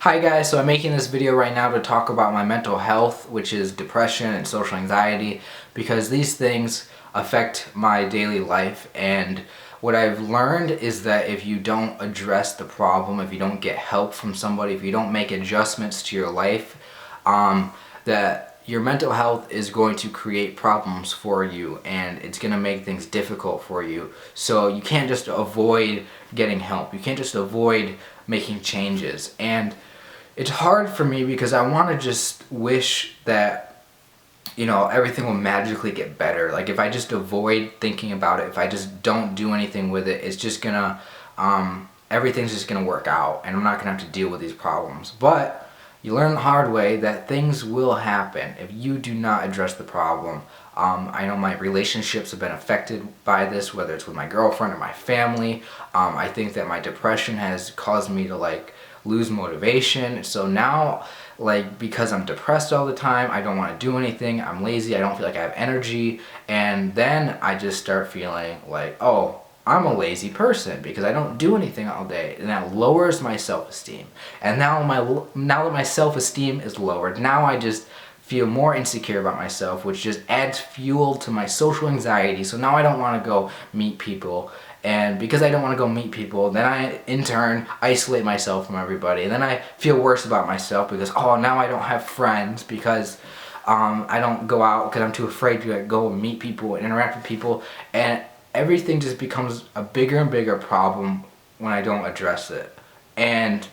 Hi guys, so I'm making this video right now to talk about my mental health, which is depression and social anxiety, because these things affect my daily life. And what I've learned is that if you don't address the problem, if you don't get help from somebody, if you don't make adjustments to your life, that your mental health is going to create problems for you, and it's going to make things difficult for you. So you can't just avoid getting help. You can't just avoid making changes. And it's hard for me because I want to just wish that, everything will magically get better. Like if I just avoid thinking about it, if I just don't do anything with it, it's just gonna, everything's just gonna work out and I'm not gonna have to deal with these problems. But you learn the hard way that things will happen if you do not address the problem. I know my relationships have been affected by this, whether it's with my girlfriend or my family. I think that my depression has caused me to lose motivation. So now, because I'm depressed all the time, I don't want to do anything, I'm lazy, I don't feel like I have energy, and then I just start feeling like, oh, I'm a lazy person because I don't do anything all day, and that lowers my self-esteem. And now that my self-esteem is lowered, now I just feel more insecure about myself, which just adds fuel to my social anxiety. So now I don't want to go meet people, and because I don't want to go meet people, then I in turn isolate myself from everybody, and then I feel worse about myself because now I don't have friends because I don't go out because I'm too afraid to go and meet people and interact with people, and everything just becomes a bigger and bigger problem when I don't address it. And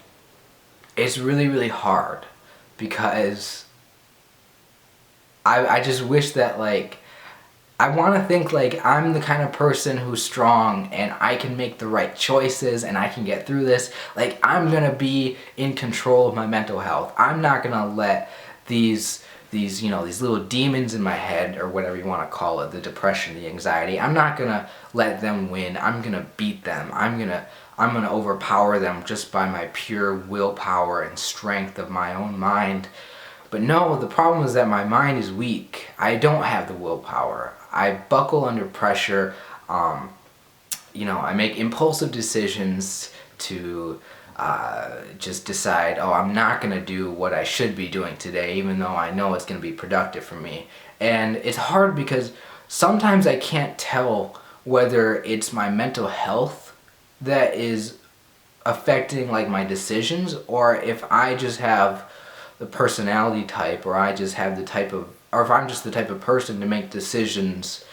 it's really, really hard because I just wish that I want to think I'm the kind of person who's strong and I can make the right choices and I can get through this. I'm gonna be in control of my mental health. I'm not gonna let these little demons in my head, or whatever you want to call it, the depression, the anxiety, I'm not gonna let them win. I'm gonna beat them. I'm gonna overpower them just by my pure willpower and strength of my own mind. But no, the problem is that my mind is weak. I don't have the willpower. I buckle under pressure. I make impulsive decisions to just decide, I'm not going to do what I should be doing today, even though I know it's going to be productive for me. And it's hard because sometimes I can't tell whether it's my mental health that is affecting my decisions, or if I just have the personality type, or I just have or if I'm just the type of person to make decisions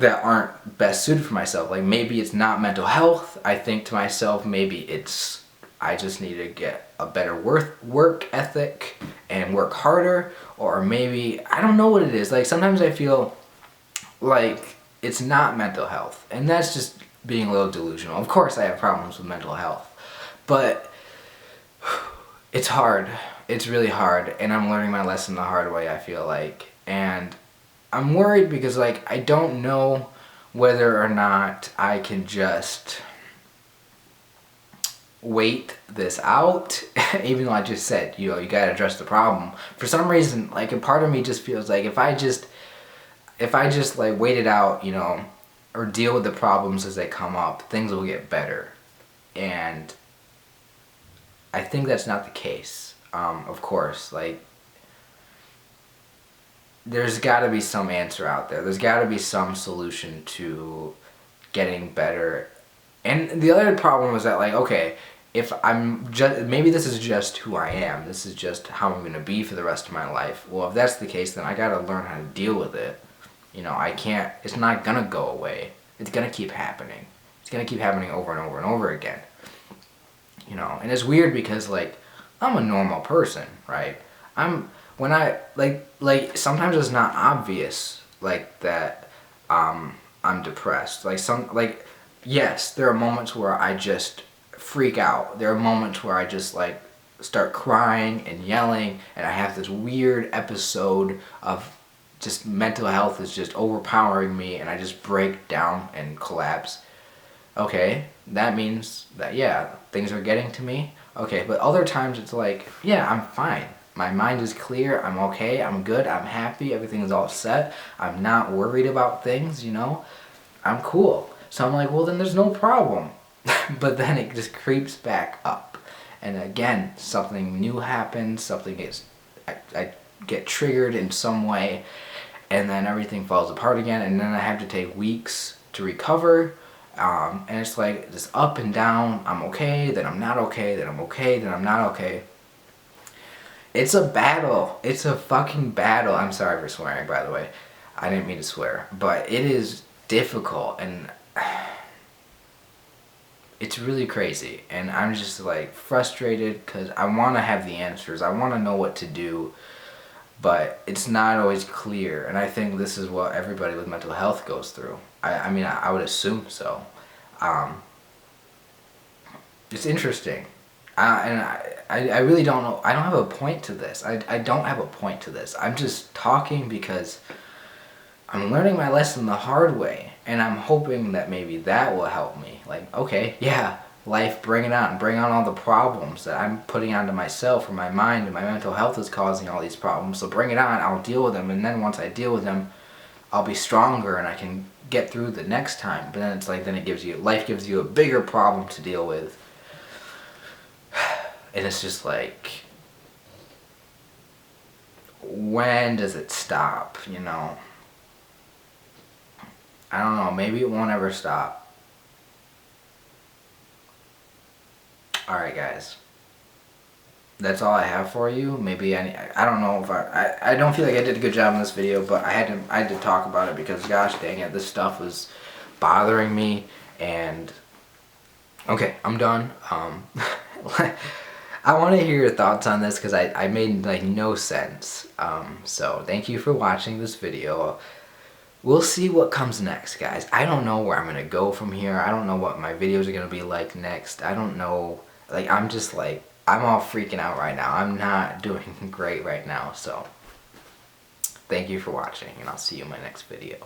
that aren't best suited for myself. Maybe it's not mental health. I think to myself, maybe I just need to get a better work ethic and work harder, or maybe, I don't know what it is. Sometimes I feel like it's not mental health, and that's just being a little delusional. Of course I have problems with mental health, but it's hard. It's really hard, and I'm learning my lesson the hard way, I feel like. And I'm worried because I don't know whether or not I can just wait this out, even though I just said, you gotta address the problem. For some reason, a part of me just feels like if I just wait it out, or deal with the problems as they come up, things will get better. And I think that's not the case. Of course, there's got to be some answer out there. There's got to be some solution to getting better. And the other problem is that, okay, if maybe this is just who I am. This is just how I'm going to be for the rest of my life. Well, if that's the case, then I got to learn how to deal with it. I can't, it's not going to go away. It's going to keep happening. It's going to keep happening over and over and over again. And it's weird because, I'm a normal person, right? Sometimes it's not obvious, that, I'm depressed. Yes, there are moments where I just freak out. There are moments where I just, start crying and yelling, and I have this weird episode of just mental health is just overpowering me, and I just break down and collapse. Okay, that means that, things are getting to me. Okay, but other times it's I'm fine. My mind is clear, I'm okay, I'm good, I'm happy, everything is all set, I'm not worried about things, I'm cool. So I'm well, then there's no problem. But then it just creeps back up. and again, something new happens, I get triggered in some way, and then everything falls apart again, and then I have to take weeks to recover. And it's like this up and down. I'm okay, then I'm not okay, then I'm okay, then I'm not okay. It's a battle. It's a fucking battle. I'm sorry for swearing, by the way. I didn't mean to swear. But it is difficult, and it's really crazy. And I'm just like frustrated because I want to have the answers. I want to know what to do. But it's not always clear. And I think this is what everybody with mental health goes through. I mean, I would assume so. It's interesting. I really don't know. I don't have a point to this. I don't have a point to this. I'm just talking because I'm learning my lesson the hard way. And I'm hoping that maybe that will help me. Like, okay, yeah, life, bring it on. Bring on all the problems that I'm putting onto myself or my mind, and my mental health is causing all these problems. So bring it on. I'll deal with them. And then once I deal with them, I'll be stronger and I can get through the next time. But then it's like, life gives you a bigger problem to deal with. And it's just like, when does it stop, you know? I don't know, maybe it won't ever stop. Alright guys, that's all I have for you. Maybe I don't know if I don't feel like I did a good job in this video, but I had to talk about it because gosh dang it, this stuff was bothering me. And okay, I'm done. I want to hear your thoughts on this because I made like no sense. So thank you for watching this video. We'll see what comes next, guys. I don't know where I'm going to go from here. I don't know what my videos are going to be like next. I don't know. Like, I'm just like, I'm all freaking out right now. I'm not doing great right now. So thank you for watching, and I'll see you in my next video.